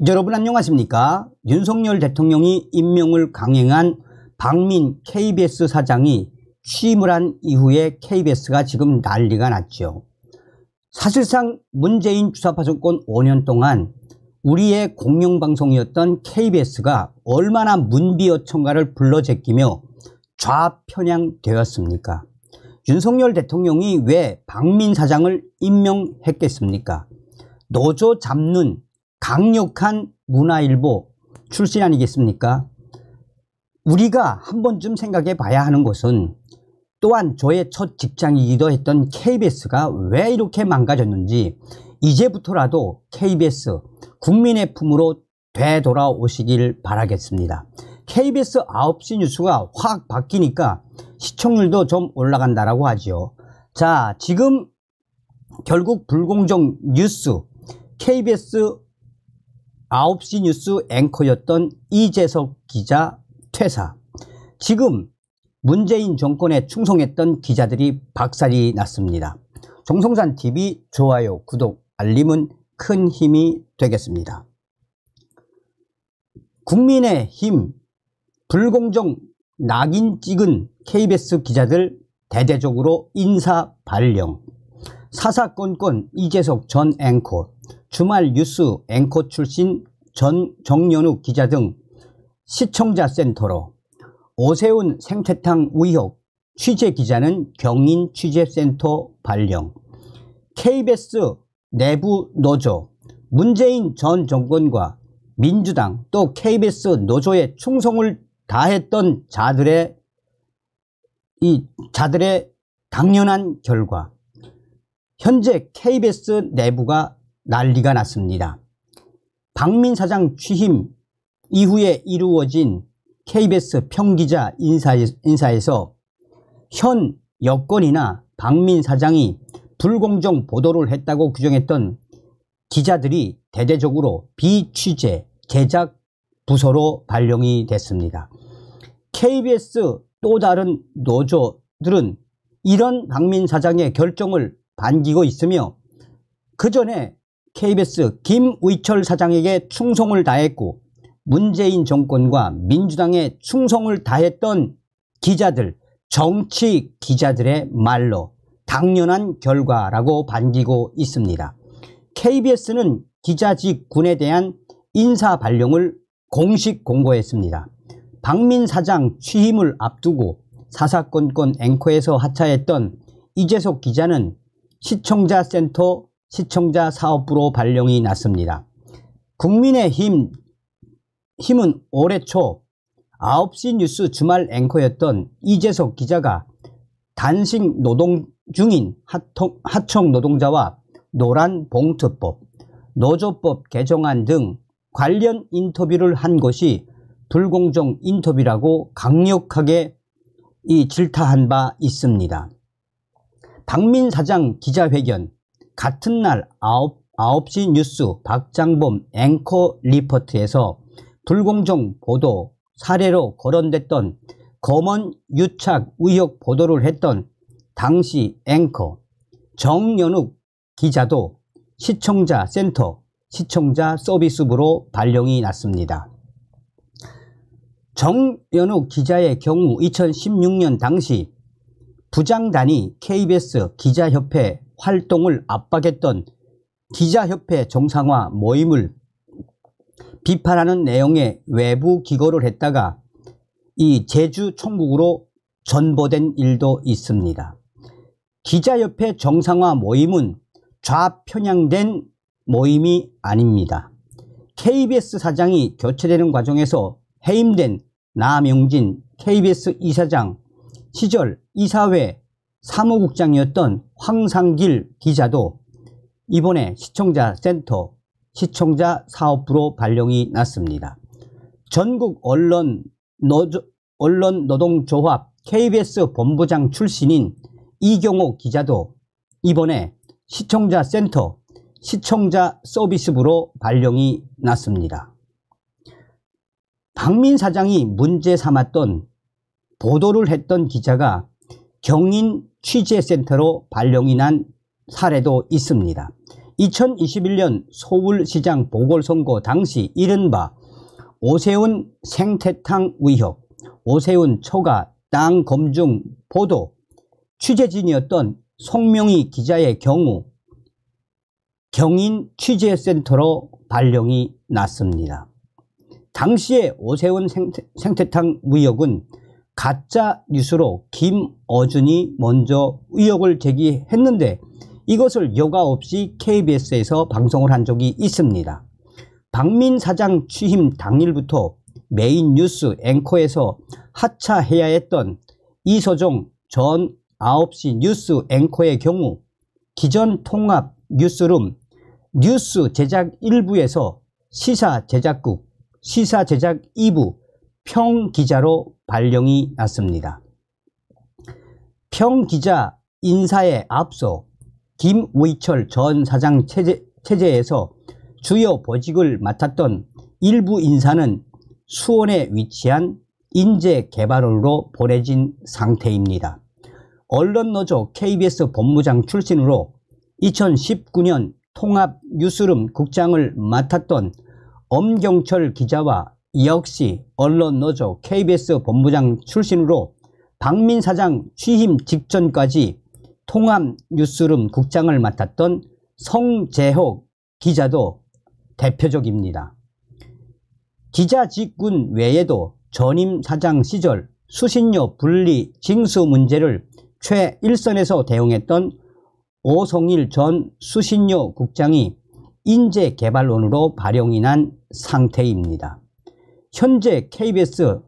여러분 안녕하십니까? 윤석열 대통령이 임명을 강행한 박민 KBS 사장이 취임을 한 이후에 KBS가 지금 난리가 났죠. 사실상 문재인 주사파정권 5년 동안 우리의 공영방송이었던 KBS가 얼마나 문비어천가를 불러제끼며 좌편향되었습니까? 윤석열 대통령이 왜 박민 사장을 임명했겠습니까? 노조 잡는 강력한 문화일보 출신 아니겠습니까? 우리가 한 번쯤 생각해 봐야 하는 것은 또한 저의 첫 직장이기도 했던 KBS가 왜 이렇게 망가졌는지 이제부터라도 KBS 국민의 품으로 되돌아오시길 바라겠습니다. KBS 9시 뉴스가 확 바뀌니까 시청률도 좀 올라간다라고 하죠. 자, 지금 결국 불공정 뉴스 KBS 9시 뉴스 앵커였던 이재석 기자 퇴사. 지금 문재인 정권에 충성했던 기자들이 박살이 났습니다. 정성산TV 좋아요, 구독, 알림은 큰 힘이 되겠습니다. 국민의힘 불공정 낙인 찍은 KBS 기자들 대대적으로 인사 발령. 사사건건 이재석 전 앵커, 주말 뉴스 앵커 출신 정연욱 기자 등 시청자 센터로, 오세훈 생태탕 의혹 취재 기자는 경인 취재센터 발령. KBS 내부 노조, 문재인 전 정권과 민주당 또 KBS 노조에 충성을 다했던 자들의 당연한 결과, 현재 KBS 내부가 난리가 났습니다. 박민 사장 취임 이후에 이루어진 KBS 평기자 인사에서 현 여건이나 박민 사장이 불공정 보도를 했다고 규정했던 기자들이 대대적으로 비취재 제작 부서로 발령이 됐습니다. KBS 또 다른 노조들은 이런 박민 사장의 결정을 반기고 있으며, 그 전에 KBS 김의철 사장에게 충성을 다했고 문재인 정권과 민주당에 충성을 다했던 기자들, 정치 기자들의 말로 당연한 결과라고 반기고 있습니다. KBS는 기자직군에 대한 인사 발령을 공식 공고했습니다. 박민 사장 취임을 앞두고 사사건건 앵커에서 하차했던 이재석 기자는 시청자 센터 시청자 사업부로 발령이 났습니다. 국민의힘은 올해 초 9시 뉴스 주말 앵커였던 이재석 기자가 단식 노동 중인 하청 노동자와 노란봉투법, 노조법 개정안 등 관련 인터뷰를 한 것이 불공정 인터뷰라고 강력하게 질타한 바 있습니다. 박민 사장 기자회견, 같은 날 9시 뉴스 박장범 앵커 리포트에서 불공정 보도 사례로 거론됐던 검언 유착 의혹 보도를 했던 당시 앵커 정연욱 기자도 시청자 센터 시청자 서비스부로 발령이 났습니다. 정연욱 기자의 경우 2016년 당시 부장단이 KBS 기자협회 활동을 압박했던 기자협회 정상화 모임을 비판하는 내용의 외부 기고를 했다가 이 제주 총국으로 전보된 일도 있습니다. 기자협회 정상화 모임은 좌편향된 모임이 아닙니다. KBS 사장이 교체되는 과정에서 해임된 나명진 KBS 이사장 시절 이사회 사무국장이었던 황상길 기자도 이번에 시청자 센터 시청자 사업부로 발령이 났습니다. 전국 언론노동조합 KBS 본부장 출신인 이경호 기자도 이번에 시청자 센터 시청자 서비스부로 발령이 났습니다. 박민 사장이 문제 삼았던 보도를 했던 기자가 경인 취재센터로 발령이 난 사례도 있습니다. 2021년 서울시장 보궐선거 당시 이른바 오세훈 생태탕 의혹, 오세훈 처가 땅 검증 보도 취재진이었던 송명희 기자의 경우 경인 취재센터로 발령이 났습니다. 당시에 오세훈 생태탕 의혹은 가짜 뉴스로 김어준이 먼저 의혹을 제기했는데 이것을 여과 없이 KBS에서 방송을 한 적이 있습니다. 박민 사장 취임 당일부터 메인 뉴스 앵커에서 하차해야 했던 이서종 전 9시 뉴스 앵커의 경우 기존 통합 뉴스룸 뉴스 제작 1부에서 시사 제작국, 시사 제작 2부 평기자로 발령이 났습니다. 평기자 인사에 앞서 김의철 전 사장 체제에서 주요 보직을 맡았던 일부 인사는 수원에 위치한 인재개발원으로 보내진 상태입니다. 언론노조 KBS 본부장 출신으로 2019년 통합뉴스룸 국장을 맡았던 엄경철 기자와 역시 언론노조 KBS 본부장 출신으로 박민 사장 취임 직전까지 통합뉴스룸 국장을 맡았던 성재혁 기자도 대표적입니다. 기자직군 외에도 전임 사장 시절 수신료 분리 징수 문제를 최일선에서 대응했던 오성일 전 수신료 국장이 인재개발원으로 발령이 난 상태입니다. 현재 KBS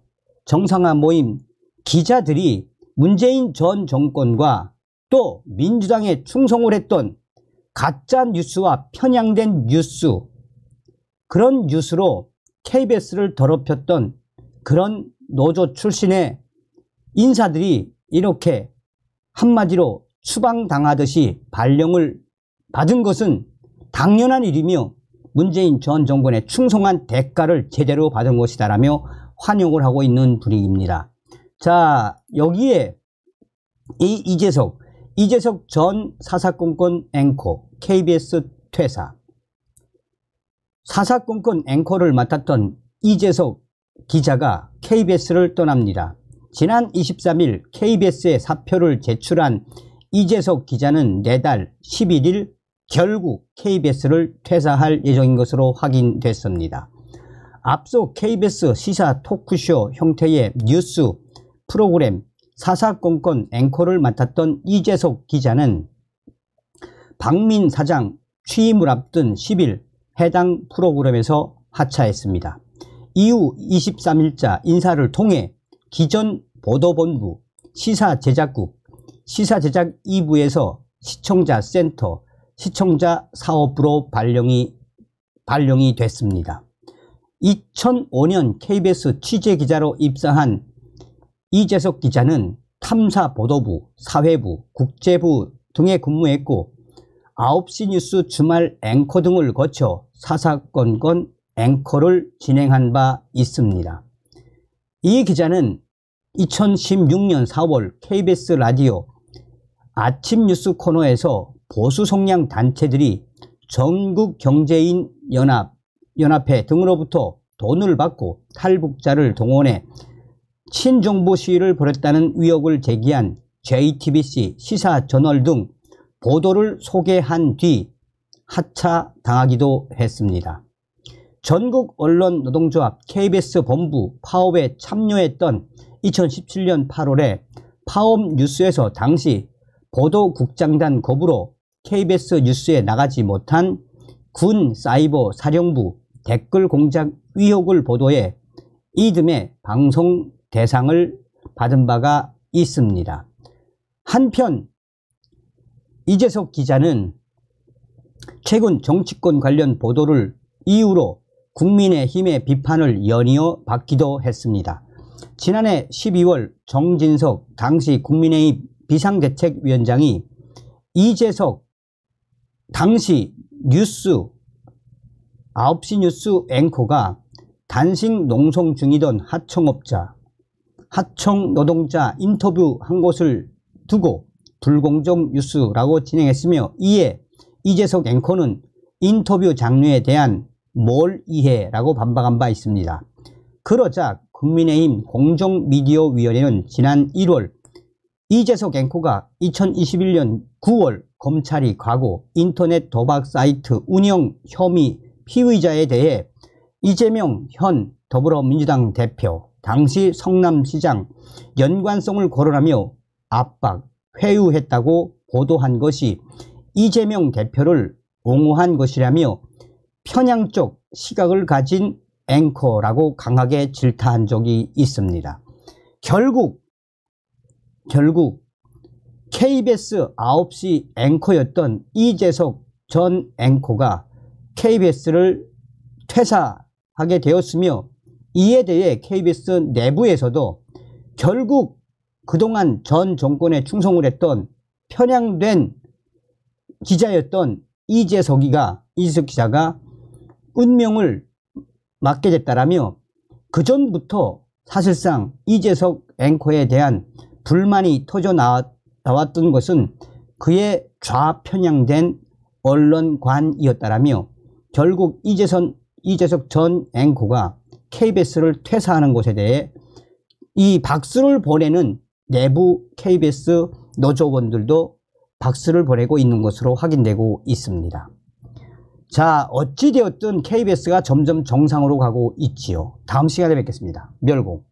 정상화 모임 기자들이 문재인 전 정권과 또 민주당에 충성을 했던 가짜 뉴스와 편향된 뉴스, 그런 뉴스로 KBS를 더럽혔던 그런 노조 출신의 인사들이 이렇게 한마디로 추방당하듯이 발령을 받은 것은 당연한 일이며 문재인 전 정권에 충성한 대가를 제대로 받은 것이다라며 환영을 하고 있는 분위기입니다. 자, 여기에 이 이재석 전 사사건건 앵커 KBS 퇴사, 사사건건 앵커를 맡았던 이재석 기자가 KBS를 떠납니다. 지난 23일 KBS에 사표를 제출한 이재석 기자는 내달 11일 결국 KBS를 퇴사할 예정인 것으로 확인됐습니다. 앞서 KBS 시사 토크쇼 형태의 뉴스 프로그램 사사건건 앵커를 맡았던 이재석 기자는 박민 사장 취임을 앞둔 10일 해당 프로그램에서 하차했습니다. 이후 23일자 인사를 통해 기존 보도본부, 시사제작국, 시사제작 2부에서 시청자센터, 시청자사업부로 발령이 됐습니다. 2005년 KBS 취재기자로 입사한 이재석 기자는 탐사보도부, 사회부, 국제부 등에 근무했고 9시 뉴스 주말 앵커 등을 거쳐 사사건건 앵커를 진행한 바 있습니다. 이 기자는 2016년 4월 KBS 라디오 아침 뉴스 코너에서 보수 성향 단체들이 전국경제인 연합회 등으로부터 돈을 받고 탈북자를 동원해 친정부 시위를 벌였다는 의혹을 제기한 JTBC 시사저널 등 보도를 소개한 뒤 하차당하기도 했습니다. 전국 언론 노동조합 KBS 본부 파업에 참여했던 2017년 8월에 파업 뉴스에서 당시 보도국장단 거부로 KBS 뉴스에 나가지 못한 군 사이버 사령부 댓글 공작 의혹을 보도해 이듬해 방송 대상을 받은 바가 있습니다. 한편 이재석 기자는 최근 정치권 관련 보도를 이유로 국민의힘의 비판을 연이어 받기도 했습니다. 지난해 12월 정진석 당시 국민의힘 비상대책위원장이 이재석 당시 뉴스 9시 뉴스 앵커가 단식 농성 중이던 하청 노동자 인터뷰 한 곳을 두고 불공정 뉴스라고 진행했으며 이에 이재석 앵커는 인터뷰 장르에 대한 뭘 이해라고 반박한 바 있습니다. 그러자 국민의힘 공정미디어위원회는 지난 1월 이재석 앵커가 2021년 9월 검찰이 과거 인터넷 도박 사이트 운영 혐의 피의자에 대해 이재명 현 더불어민주당 대표, 당시 성남시장 연관성을 거론하며 압박, 회유했다고 보도한 것이 이재명 대표를 옹호한 것이라며 편향적 시각을 가진 앵커라고 강하게 질타한 적이 있습니다. 결국 KBS 9시 앵커였던 이재석 전 앵커가 KBS를 퇴사하게 되었으며 이에 대해 KBS 내부에서도 결국 그동안 전 정권에 충성을 했던 편향된 기자였던 이재석 기자가 운명을 맞게 됐다라며 그전부터 사실상 이재석 앵커에 대한 불만이 터져 나왔던 것은 그의 좌편향된 언론관이었다라며 결국 이재석 전 앵커가 KBS를 퇴사하는 것에 대해 이 박수를 보내는 내부 KBS 노조원들도 박수를 보내고 있는 것으로 확인되고 있습니다. 자, 어찌되었든 KBS가 점점 정상으로 가고 있지요. 다음 시간에 뵙겠습니다. 멸공.